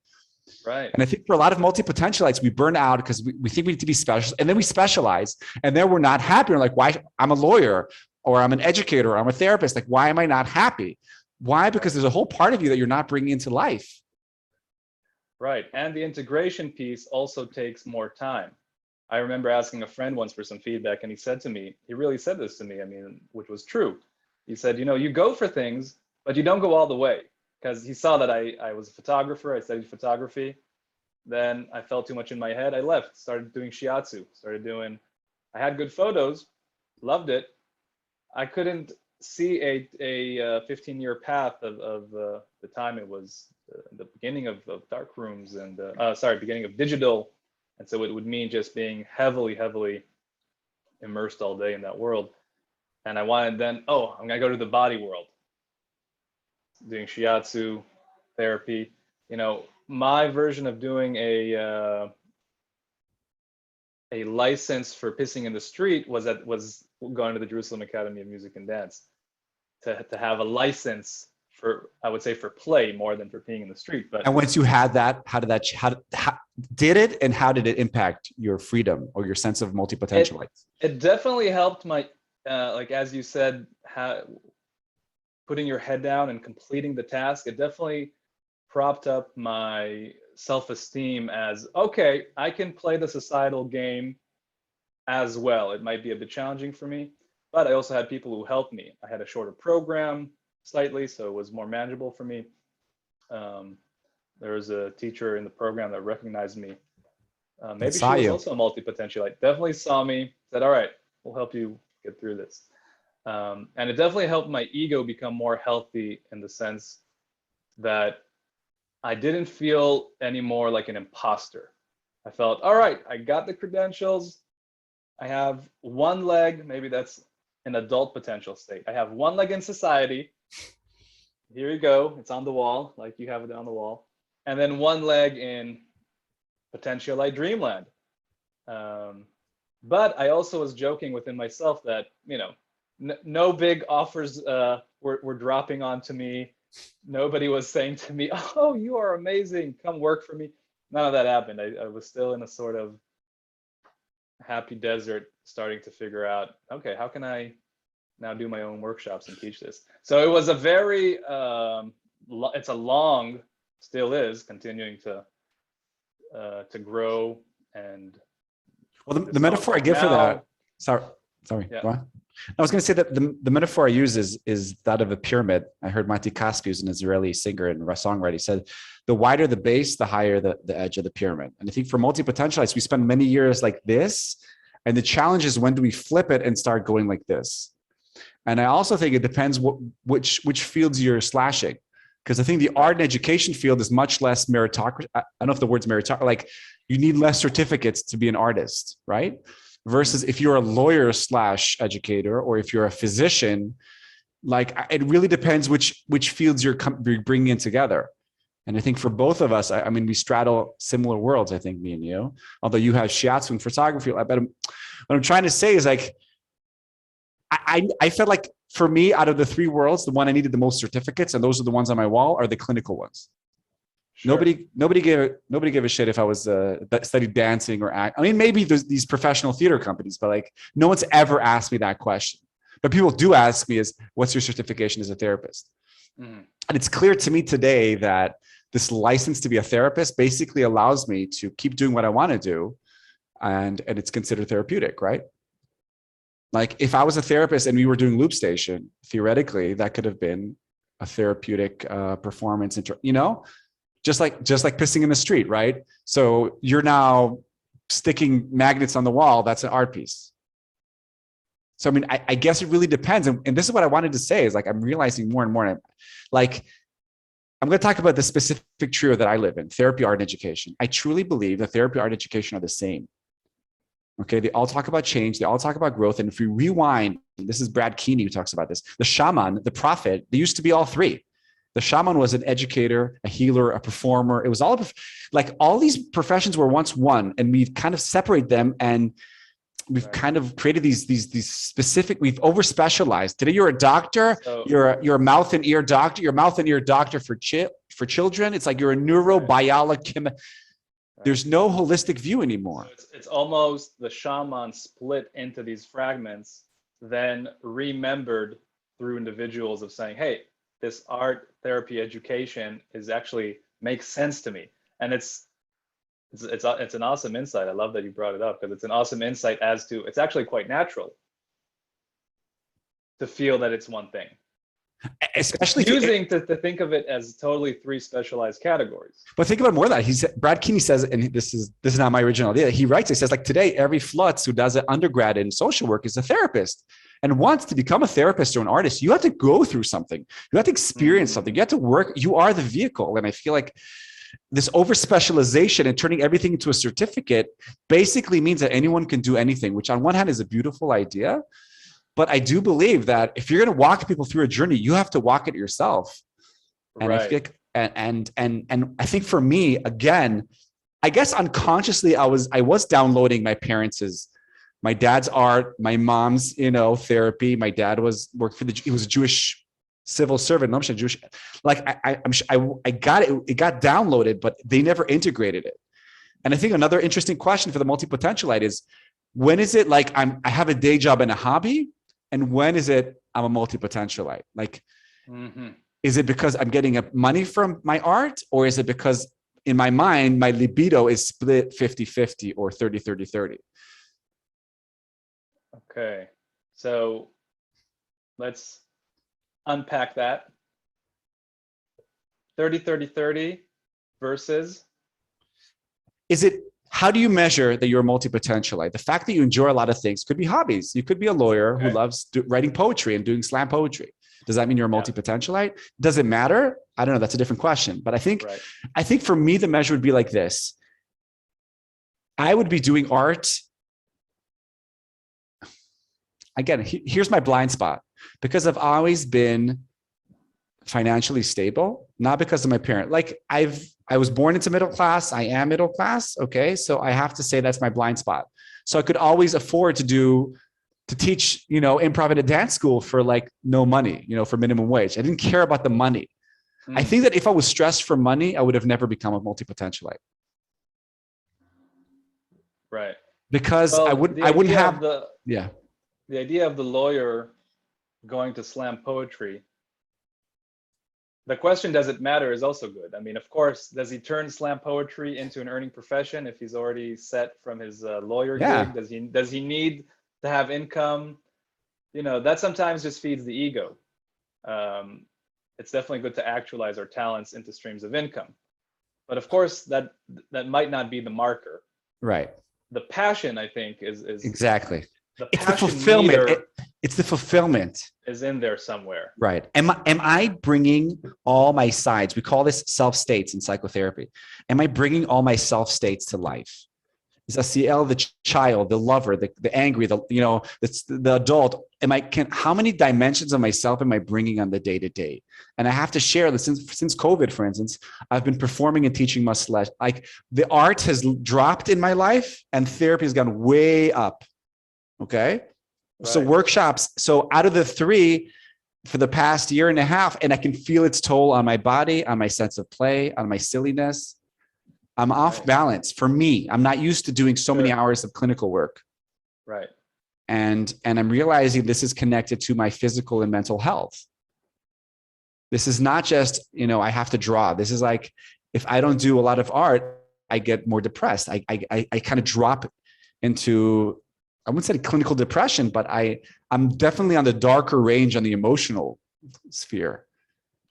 Right. And I think for a lot of multi-potentialites, we burn out because we think we need to be special, and then we specialize, and then we're not happy. We're like, why? I'm a lawyer, or I'm an educator, or I'm a therapist. Like, why am I not happy? Why? Because there's a whole part of you that you're not bringing into life. Right. And the integration piece also takes more time. I remember asking a friend once for some feedback, and he really said this to me, I mean, which was true. He said, you go for things, but you don't go all the way. Because he saw that I was a photographer, I studied photography. Then I felt too much in my head. I left, started doing shiatsu, I had good photos, loved it. I couldn't see a 15-year path of the time it was the beginning of dark rooms and beginning of digital. And so it would mean just being heavily immersed all day in that world. And I wanted then, I'm gonna go to the body world, doing shiatsu therapy. My version of doing a license for pissing in the street was going to the Jerusalem Academy of Music and Dance to have a license for, I would say, for play more than for peeing in the street. But and once you had that, how did it impact your freedom or your sense of multi-potentialites? It definitely helped my, like as you said, putting your head down and completing the task. It definitely propped up my self-esteem as, okay, I can play the societal game as well. It might be a bit challenging for me, but I also had people who helped me. I had a shorter program slightly, so it was more manageable for me. There was a teacher in the program that recognized me. Maybe she was also a multi-potentialite. Definitely saw me, said, all right, we'll help you get through this. And it definitely helped my ego become more healthy in the sense that I didn't feel anymore like an imposter. I felt, all right, I got the credentials. I have one leg, maybe that's an adult potential state. I have one leg in society. Here you go, it's on the wall, like you have it on the wall. And then one leg in potentialite dreamland. But I also was joking within myself that, no big offers were dropping onto me. Nobody was saying to me, oh, you are amazing, come work for me. None of that happened. I was still in a sort of happy desert, starting to figure out, okay, how can I now do my own workshops and teach this? So it was a very, it's a long, still is, continuing to grow and Well, the So metaphor I give for now, that, sorry, yeah, go on. I was going to say that the metaphor I use is that of a pyramid. I heard Mati Kaspi, who's an Israeli singer and songwriter. He said, the wider the base, the higher the edge of the pyramid. And I think for multi-potentialites, we spend many years like this. And the challenge is, when do we flip it and start going like this? And I also think it depends which fields you're slashing. Because I think the art and education field is much less meritocracy. I don't know if the word's meritocracy, like you need less certificates to be an artist, right? Versus if you're a lawyer / educator, or if you're a physician, like it really depends which fields you're bringing in together. And I think for both of us, I mean, we straddle similar worlds, I think, me and you, although you have shiatsu and photography. What I'm trying to say is, like, I felt like for me, out of the three worlds, the one I needed the most certificates, and those are the ones on my wall, are the clinical ones. Sure. Nobody gave a shit if I was studied dancing or act. I mean, maybe there's these professional theater companies, but like no one's ever asked me that question. But people do ask me, is what's your certification as a therapist? Mm. And it's clear to me today that this license to be a therapist basically allows me to keep doing what I want to do, and it's considered therapeutic, right? Like if I was a therapist and we were doing Loop Station, theoretically, that could have been a therapeutic performance, you know, just like pissing in the street, right? So you're now sticking magnets on the wall. That's an art piece. So, I mean, I guess it really depends. And this is what I wanted to say is, like, I'm realizing more and more, like, I'm going to talk about the specific trio that I live in, therapy, art, and education. I truly believe that therapy, art, and education are the same. Okay, they all talk about change. They all talk about growth. And if we rewind, this is Brad Keeney who talks about this, the shaman, the prophet, they used to be all three. The shaman was an educator, a healer, a performer. It was all like all these professions were once one, and we've kind of separate them, and we've kind of created these specific. We've over specialized. Today, you're a doctor. So, you're a mouth and ear doctor. You're a mouth and ear doctor for children. It's like you're a neurobiologist. There's no holistic view anymore. So it's almost the shaman split into these fragments, then remembered through individuals of saying, hey, this art, therapy, education is actually makes sense to me. And it's an awesome insight. I love that you brought it up, because it's an awesome insight as to, it's actually quite natural to feel that it's one thing. Especially using to think of it as totally three specialized categories. But think about more than that. Brad Keeney says, and this is not my original idea. He writes, he says, like, today, every flutz who does an undergrad in social work is a therapist. And wants to become a therapist or an artist, you have to go through something. You have to experience something. You have to work. You are the vehicle. And I feel like this over specialization and turning everything into a certificate basically means that anyone can do anything, which on one hand is a beautiful idea. But I do believe that if you're going to walk people through a journey, you have to walk it yourself. And I feel like, and I think for me, again, I guess unconsciously, I was downloading my dad's art, my mom's, therapy. My dad worked he was a Jewish civil servant. No, I'm Jewish. Like I got it. It got downloaded, but they never integrated it. And I think another interesting question for the multipotentialite is, when is it like I have a day job and a hobby? And when is it I'm a multipotentialite? Like, is it because I'm getting money from my art? Or is it because in my mind, my libido is split 50-50 or 30-30-30? Okay, so let's unpack that. 30-30-30 versus? How do you measure that you're a multipotentialite? The fact that you enjoy a lot of things could be hobbies. You could be a lawyer who loves writing poetry and doing slam poetry. Does that mean you're a multipotentialite? Does it matter? I don't know. That's a different question. But I think for me, the measure would be like this. I would be doing art. Again, here's my blind spot. Because I've always been financially stable, not because of my parent. Like I was born into middle class. I am middle class. Okay. So I have to say that's my blind spot. So I could always afford to teach, improv at a dance school for like no money, for minimum wage. I didn't care about the money. I think that if I was stressed for money, I would have never become a multipotentialite. Right. Because I wouldn't have the idea of the lawyer going to slam poetry the question, does it matter, is also good. I mean, of course, does he turn slam poetry into an earning profession if he's already set from his lawyer Yeah. gig? Does he need to have income? You know, that sometimes just feeds the ego. It's definitely good to actualize our talents into streams of income. But of course, that might not be the marker. Right. The passion, I think, is Exactly. the It's the passion fulfillment. meter It's the fulfillment. is in there somewhere. Right. Am I bringing all my sides? We call this self states in psychotherapy. Am I bringing all my self states to life? Is Assael the child, the lover, the angry, the adult? How many dimensions of myself am I bringing on the day to day? And I have to share this since COVID, for instance, I've been performing and teaching much less. Like the art has dropped in my life and therapy has gone way up. Okay. Right. So workshops. So out of the three for the past year and a half, and I can feel its toll on my body, on my sense of play, on my silliness. I'm off balance for me. I'm not used to doing so many hours of clinical work. Right. And I'm realizing this is connected to my physical and mental health. This is not just, I have to draw. This is like, if I don't do a lot of art, I get more depressed. I kind of drop into, I wouldn't say clinical depression, but I'm definitely on the darker range on the emotional sphere.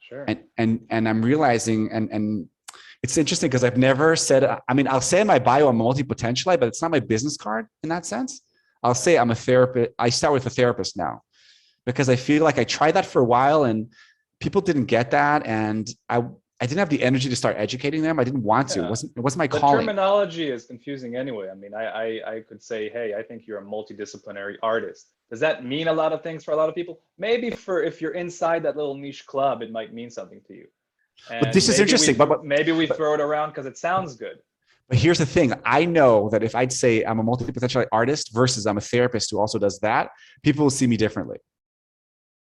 Sure. And I'm realizing, and it's interesting because I've never said, I'll say in my bio, I'm a multipotentialite, but it's not my business card in that sense. I'll say I'm a therapist. I start with a therapist now because I feel like I tried that for a while and people didn't get that. And I didn't have the energy to start educating them. I didn't want to. It wasn't my calling. The terminology is confusing anyway. I mean, I could say, hey, I think you're a multidisciplinary artist. Does that mean a lot of things for a lot of people? Maybe if you're inside that little niche club, it might mean something to you. And but this is interesting. Maybe we throw it around because it sounds good. But here's the thing. I know that if I'd say I'm a multipotential artist versus I'm a therapist who also does that, people will see me differently.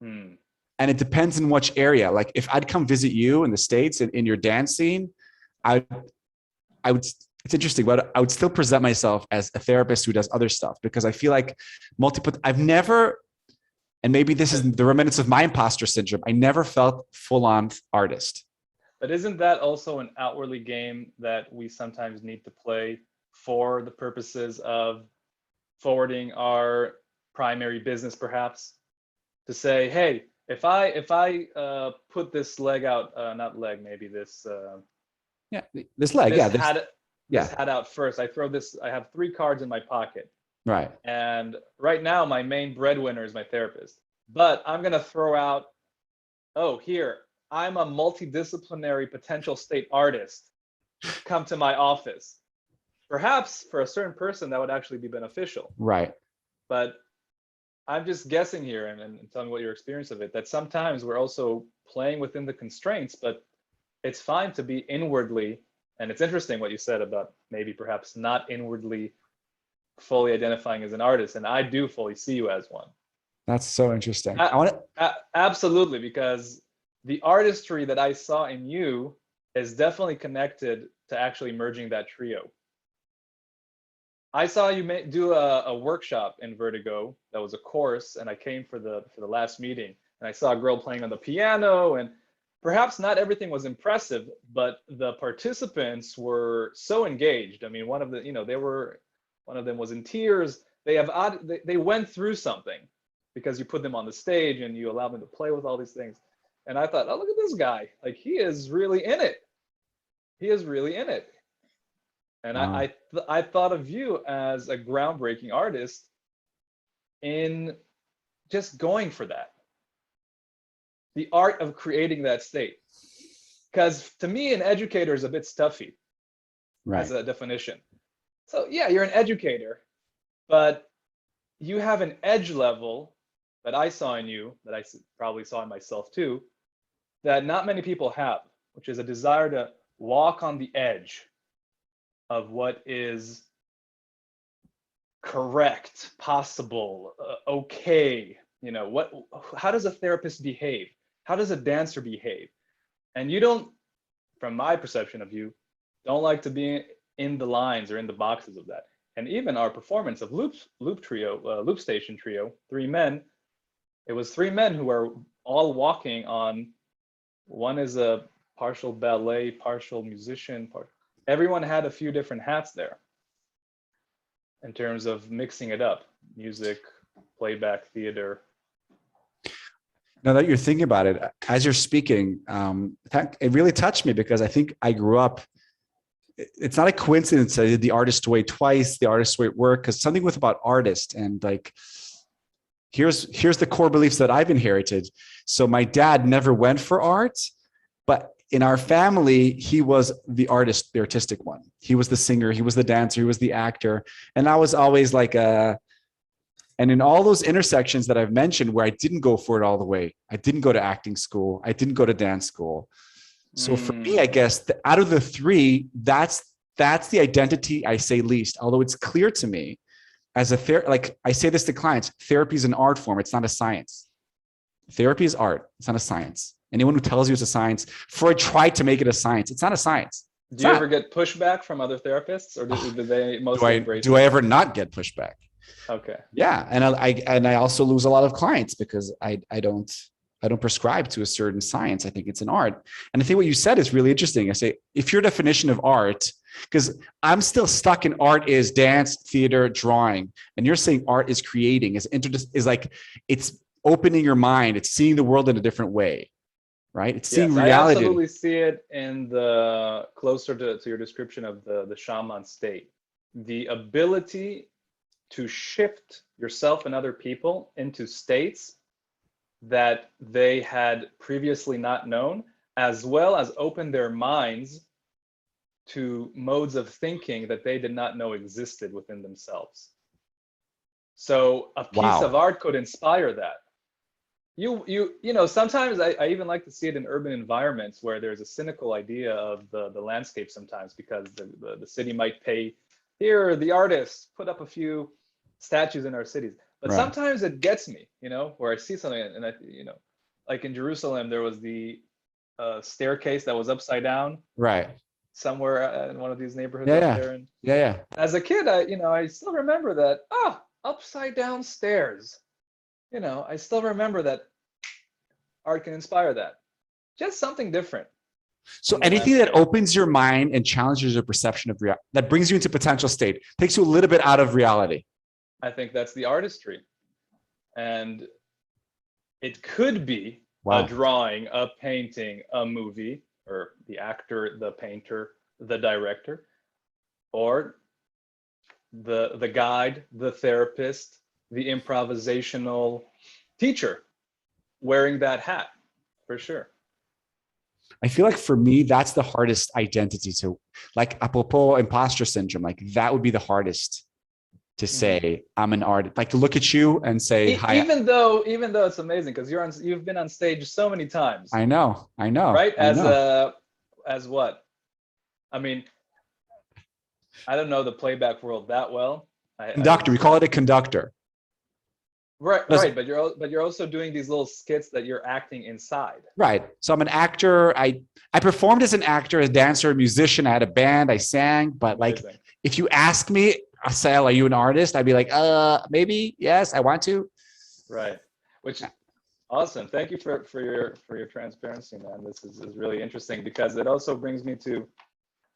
And it depends in which area. Like if I'd come visit you in the States and in your dance scene, I would, it's interesting, but I would still present myself as a therapist who does other stuff because I feel like I've never, and maybe this is the remnants of my imposter syndrome, I never felt full-on artist. But isn't that also an outwardly game that we sometimes need to play for the purposes of forwarding our primary business, perhaps? To say, hey, if I put this leg out, not leg, maybe this. This leg, this hat out first. I have 3 cards in my pocket. Right. And right now, my main breadwinner is my therapist. But I'm gonna throw out, here. I'm a multidisciplinary potential state artist. Come to my office. Perhaps for a certain person that would actually be beneficial. Right. But I'm just guessing here and tell me what your experience of it, that sometimes we're also playing within the constraints, but it's fine to be inwardly. And it's interesting what you said about maybe perhaps not inwardly fully identifying as an artist. And I do fully see you as one. That's so interesting. Absolutely, because the artistry that I saw in you is definitely connected to actually merging that trio. I saw you do a workshop in Vertigo that was a course, and I came for the last meeting, and I saw a girl playing on the piano, and perhaps not everything was impressive, but the participants were so engaged. I mean, one of them was in tears. They went through something because you put them on the stage and you allow them to play with all these things. And I thought, oh, look at this guy. Like, he is really in it. He is really in it. And wow. I thought of you as a groundbreaking artist in just going for that. The art of creating that state. Because to me, an educator is a bit stuffy, right, as a definition. So yeah, you're an educator, but you have an edge level that I saw in you, that I probably saw in myself too, that not many people have, which is a desire to walk on the edge of what is correct, possible, okay. You know, how does a therapist behave? How does a dancer behave? And you don't, from my perception of you, don't like to be in the lines or in the boxes of that. And even our performance of Loop Station Trio, 3 men, it was 3 men who are all walking on One is a partial ballet, partial musician. Everyone had a few different hats there in terms of mixing it up, music, playback, theater. Now that you're thinking about it, as you're speaking, it really touched me because I think I grew up. It's not a coincidence I did the artist way twice, the artist way work, because something with about artist and like, here's the core beliefs that I've inherited. So my dad never went for art, but in our family, he was the artist, the artistic one. He was the singer, he was the dancer, he was the actor. And I was always like and in all those intersections that I've mentioned where I didn't go for it all the way, I didn't go to acting school, I didn't go to dance school. So for me, I guess out of the three, that's the identity I say least, although it's clear to me as like I say this to clients, therapy is an art form. It's not a science. Therapy is art. It's not a science. Anyone who tells you it's a science, Freud tried to make it a science. It's not a science. Do you ever get pushback from other therapists, or do they mostly embrace? Do I ever not get pushback? Okay. Yeah, and I also lose a lot of clients because I don't prescribe to a certain science. I think it's an art. And I think what you said is really interesting. I say, if your definition of art, because I'm still stuck in art is dance, theater, drawing, and you're saying art is creating, is like it's opening your mind, it's seeing the world in a different way, right? It's seeing reality. I absolutely see it in the closer to your description of the shaman state. The ability to shift yourself and other people into states that they had previously not known, as well as open their minds to modes of thinking that they did not know existed within themselves. So a piece of art could inspire that. You know, sometimes I even like to see it in urban environments where there's a cynical idea of the landscape sometimes, because the city might pay, here, the artists put up a few statues in our cities. But sometimes it gets me, you know, where I see something and I, you know, like in Jerusalem, there was the staircase that was upside down. Right. Somewhere in one of these neighborhoods up there. And as a kid, I still remember that, upside down stairs. You know, I still remember that art can inspire that. Just something different. So anything that opens your mind and challenges your perception of reality, that brings you into potential state, takes you a little bit out of reality. I think that's the artistry. And it could be a drawing, a painting, a movie, or the actor, the painter, the director, or the guide, the therapist, the improvisational teacher wearing that hat, for sure. I feel like for me, that's the hardest identity to, like, apropos imposter syndrome, like that would be the hardest to say, I'm an artist, like to look at you and say, hi. Even though it's amazing because you've been on stage so many times. I know. Right? As what? I mean, I don't know the playback world that well. Conductor, we call it a conductor. Right. But you're also doing these little skits that you're acting inside. Right. So I'm an actor. I performed as an actor, a dancer, a musician. I had a band. I sang. But like, if you ask me, Assael, are you an artist? I'd be like, maybe. Yes, I want to. Right. Which awesome. Thank you for your transparency, man. This is really interesting because it also brings me to.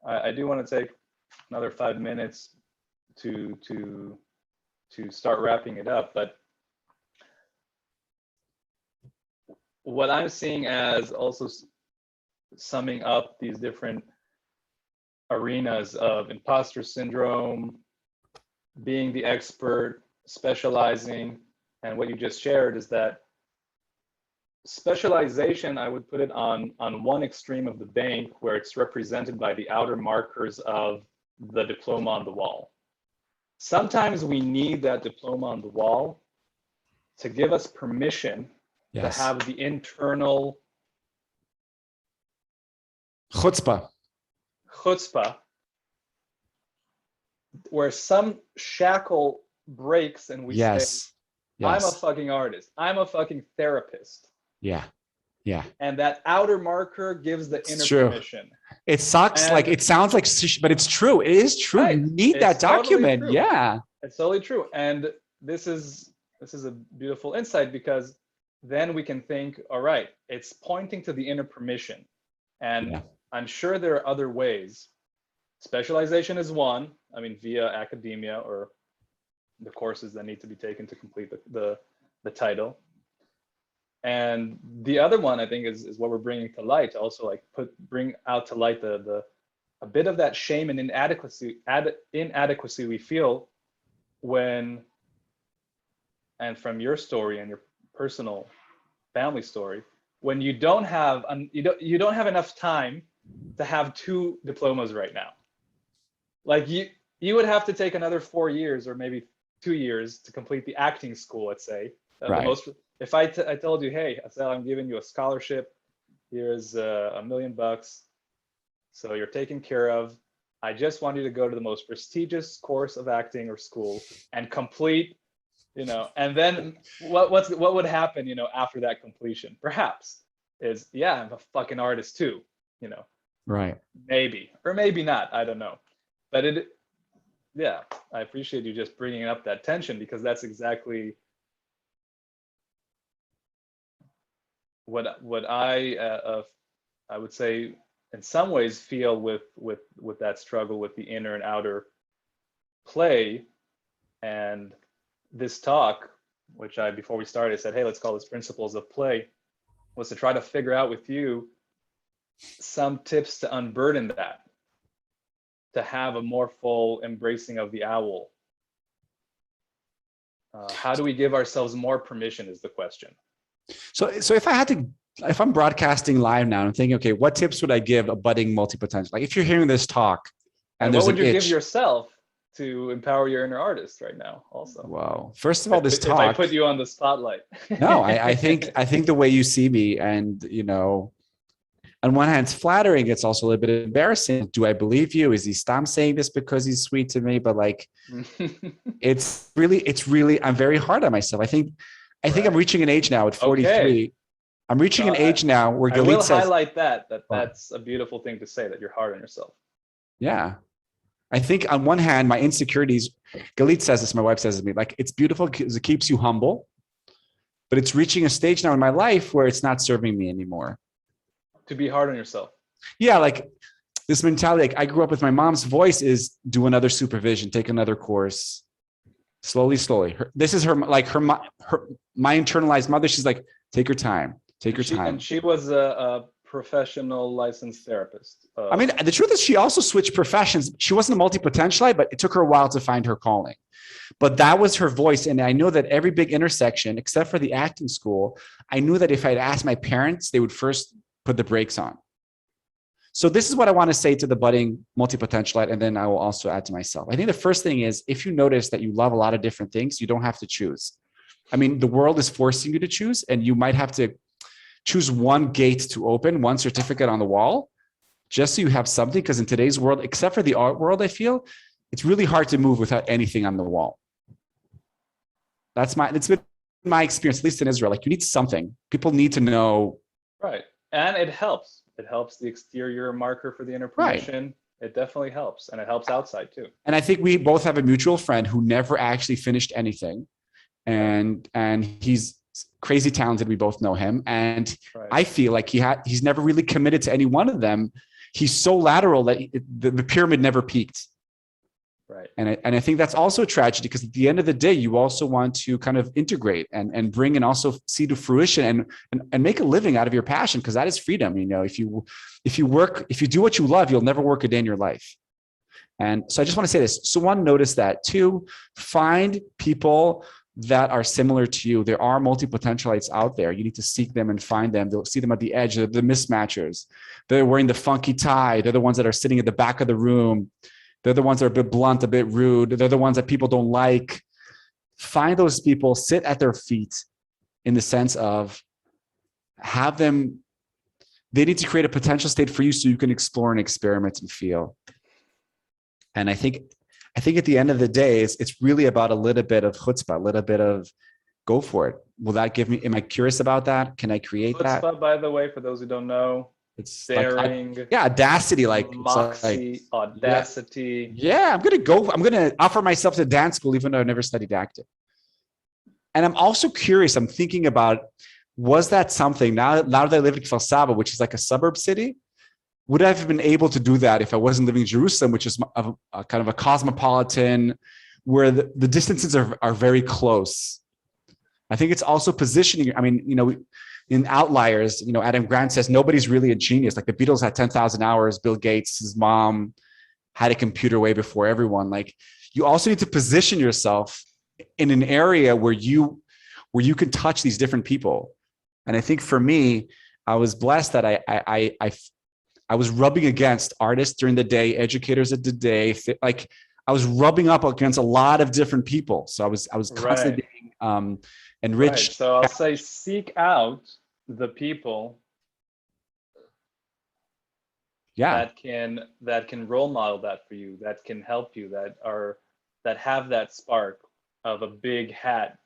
I do want to take another 5 minutes to start wrapping it up, but what I'm seeing as also summing up these different arenas of imposter syndrome, being the expert, specializing, and what you just shared is that specialization, I would put it on one extreme of the bank where it's represented by the outer markers of the diploma on the wall. Sometimes we need that diploma on the wall to give us permission to have the internal chutzpah, where some shackle breaks and we say, I'm a fucking artist. I'm a fucking therapist. Yeah. And that outer marker gives the inner permission. It sucks. Like it sounds like, but it's true. It is true. Right. You need that document. Totally it's totally true. And this is a beautiful insight because then we can think, all right, it's pointing to the inner permission. And Yeah. I'm sure there are other ways. Specialization is one, I mean, via academia or the courses that need to be taken to complete the title. And the other one, I think, is what we're bringing to light, to also like bring out to light the a bit of that shame and inadequacy we feel when, and from your story and your personal family story, when you don't have you don't have enough time to have 2 diplomas right now. Like you would have to take another 4 years or maybe 2 years to complete the acting school, let's say. Right. The most, if I told you, hey, Assael, I'm giving you a scholarship, here's $1 million, so you're taken care of. I just want you to go to the most prestigious course of acting or school and complete, you know, and then what would happen, you know, after that completion? Perhaps is, yeah, I'm a fucking artist too, you know. Right. Maybe, or maybe not, I don't know. But yeah, I appreciate you just bringing up that tension, because that's exactly what I would say in some ways feel with that struggle with the inner and outer play. And this talk, which before we started said, hey, let's call this principles of play, was to try to figure out with you some tips to unburden that, to have a more full embracing of the owl. How do we give ourselves more permission is the question. So if I'm broadcasting live now, I'm thinking, okay, what tips would I give a budding multi-potential? Like if you're hearing this talk and what there's would an you itch, give yourself to empower your inner artist right now also? Wow. First of all, this talk, if I put you on the spotlight. No, I think the way you see me, and you know, on one hand, it's flattering. It's also a little bit embarrassing. Do I believe you? Is he stop saying this because he's sweet to me? But like, it's really, I'm very hard on myself. I think I'm reaching an age now at 43. Okay. I'm reaching an age now where I will says, highlight that's a beautiful thing to say, that you're hard on yourself. Yeah. I think on one hand, my insecurities, Galit says this, my wife says to me, like, it's beautiful because it keeps you humble, but it's reaching a stage now in my life where it's not serving me anymore. To be hard on yourself. Yeah, like this mentality, like I grew up with my mom's voice is do another supervision, take another course, slowly. This is my internalized mother. She's like, take your time, take your time. And she was a professional licensed therapist. I mean, the truth is she also switched professions. She wasn't a multi-potentialite, but it took her a while to find her calling. But that was her voice. And I know that every big intersection, except for the acting school, I knew that if I'd asked my parents, they would first put the brakes on. So this is what I want to say to the budding multi-potentialite, and then I will also add to myself. I think the first thing is, if you notice that you love a lot of different things, you don't have to choose. I mean, the world is forcing you to choose, and you might have to choose one gate to open, one certificate on the wall, just so you have something. Because in today's world, except for the art world, I feel it's really hard to move without anything on the wall. It's been my experience, at least in Israel. Like, you need something. People need to know. Right. And it helps. It helps the exterior marker for the inner permission. Right. It definitely helps. And it helps outside too. And I think we both have a mutual friend who never actually finished anything. And he's crazy talented. We both know him. And right. I feel like he's never really committed to any one of them. He's so lateral that the pyramid never peaked. Right. And I think that's also a tragedy, because at the end of the day, you also want to kind of integrate and bring and also see to fruition and make a living out of your passion, because that is freedom. You know, if you do what you love, you'll never work a day in your life. And so I just want to say this. So one, notice that. Two, find people that are similar to you. There are multi-potentialites out there. You need to seek them and find them. They'll see them at the edge. They're the mismatchers. They're wearing the funky tie. They're the ones that are sitting at the back of the room. They're the ones that are a bit blunt, a bit rude. They're the ones that people don't like. Find those people, sit at their feet, in the sense of have them, they need to create a potential state for you so you can explore and experiment and feel. And I think at the end of the day, it's really about a little bit of chutzpah, a little bit of go for it. Will that give me, am I curious about that? Can I create that? Chutzpah, by the way, for those who don't know, it's daring, like, audacity, like moxie, audacity. Yeah, I'm going to offer myself to dance school, even though I've never studied acting. And I'm also curious, I'm thinking about was that something now that I live in Kfar Saba, which is like a suburb city? Would I have been able to do that if I wasn't living in Jerusalem, which is a kind of a cosmopolitan, where the distances are very close? I think it's also positioning. I mean, in Outliers, Adam Grant says nobody's really a genius. Like the Beatles had 10,000 hours. Bill Gates, his mom had a computer way before everyone. Like you also need to position yourself in an area where you can touch these different people. And I think for me, I was blessed that I was rubbing against artists during the day, educators at the day. Like I was rubbing up against a lot of different people. So I was constantly being enriched. Right. So I'll say seek out the people that can role model that for you, that can help you, that have that spark of a big hat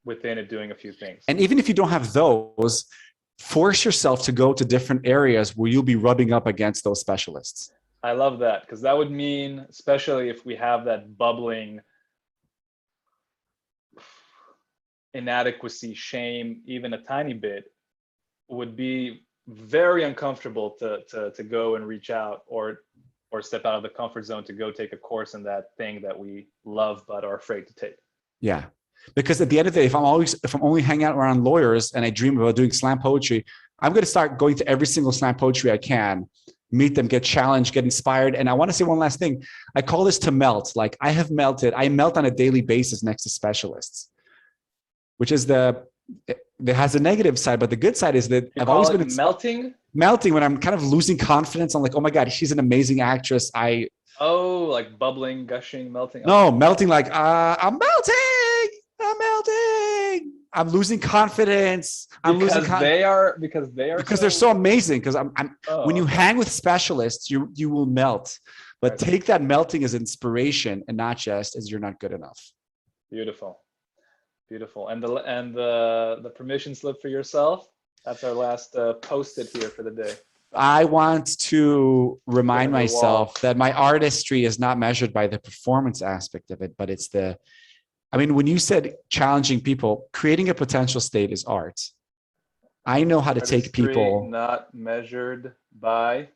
within it doing a few things. And even if you don't have those, force yourself to go to different areas where you'll be rubbing up against those specialists. I love that, because that would mean, especially if we have that bubbling inadequacy, shame, even a tiny bit, would be very uncomfortable to go and reach out or step out of the comfort zone to go take a course in that thing that we love but are afraid to take. Yeah. Because at the end of the day, if I'm only hanging out around lawyers and I dream about doing slam poetry, I'm going to start going to every single slam poetry I can, meet them, get challenged, get inspired. And I want to say one last thing. I call this to melt. Like I melt on a daily basis next to specialists, which is that has a negative side, but the good side is that I've always been melting when I'm kind of losing confidence. I'm like, oh my God, she's an amazing actress. Like bubbling, gushing, melting. No, melting like, I'm melting. I'm losing confidence. Because they're so amazing. Because when you hang with specialists, you will melt. But take that melting as inspiration and not just as you're not good enough. Beautiful. And the permission slip for yourself. That's our last post-it here for the day. I want to remind myself that my artistry is not measured by the performance aspect of it, but it's when you said challenging people, creating a potential state is art. I know how to take people. Not measured by.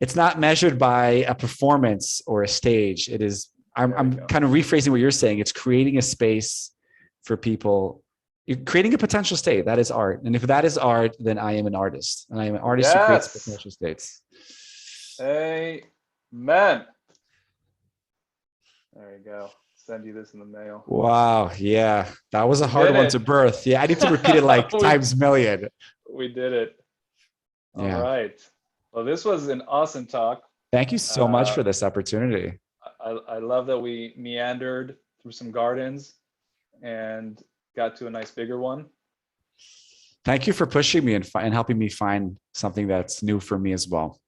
It's not measured by a performance or a stage. It is. I'm kind of rephrasing what you're saying. It's creating a space for people. You're creating a potential state. That is art. And if that is art, then I am an artist. And I am an artist who creates potential states. Amen. There you go. Send you this in the mail. Wow. Yeah. That was a hard one to birth. Yeah. I need to repeat it like times million. We did it. Yeah. All right. Well, this was an awesome talk. Thank you so much for this opportunity. I love that we meandered through some gardens and got to a nice bigger one. Thank you for pushing me and helping me find something that's new for me as well.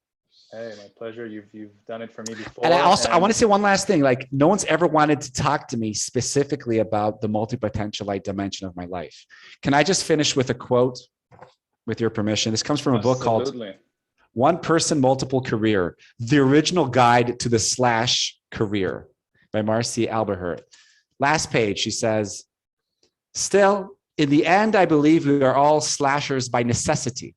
Hey, my pleasure. You've done it for me before. And I want to say one last thing. Like no one's ever wanted to talk to me specifically about the multipotentialite dimension of my life. Can I just finish with a quote with your permission? This comes from a book called One Person, Multiple Career, the original guide to the / career by Marcy Alberhart. Last page, she says, still, in the end, I believe we are all slashers by necessity.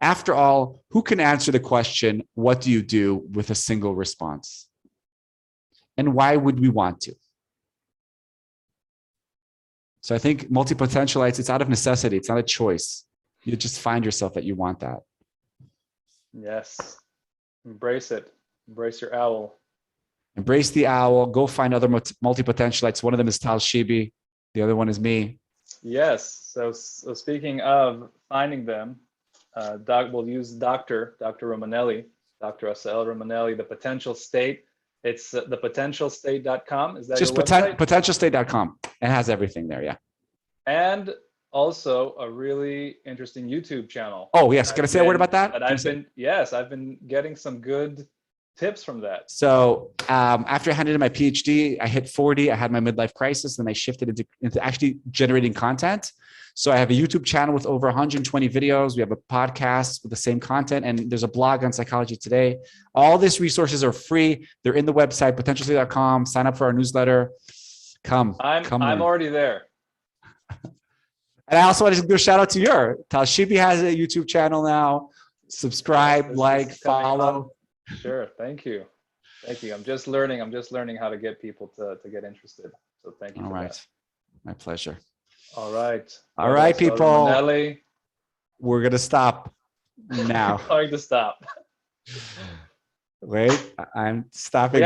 After all, who can answer the question, what do you do, with a single response? And why would we want to? So I think multipotentialites, it's out of necessity. It's not a choice. You just find yourself that you want that. Yes. Embrace it. Embrace your owl. Embrace the owl. Go find other multipotentialites. One of them is Tal Shibi. The other one is me. Yes. So speaking of finding them, we'll use Dr. Romanelli, Dr. Assael Romanelli, the potential state. It's thepotentialstate.com. Is that just your website? Potentialstate.com. It has everything there. Yeah. And also a really interesting YouTube channel. Oh, yes. Can I say a word about that? I've been getting some good tips from that. So after I handed in my PhD, I hit 40. I had my midlife crisis. Then I shifted into actually generating content. So I have a YouTube channel with over 120 videos. We have a podcast with the same content. And there's a blog on Psychology Today. All these resources are free. They're in the website, potentialstate.com. Sign up for our newsletter. Come I'm learn. already there. And I also want to give a shout out to your Talshibi has a YouTube channel now. Subscribe, This like, is coming up. follow. Sure. Thank you. Thank you. I'm just learning how to get people to get interested. So thank you All for right. that. My pleasure. All right. All right, Assael people. Romanelli. We're going to stop now. Going to stop. Wait, I'm stopping.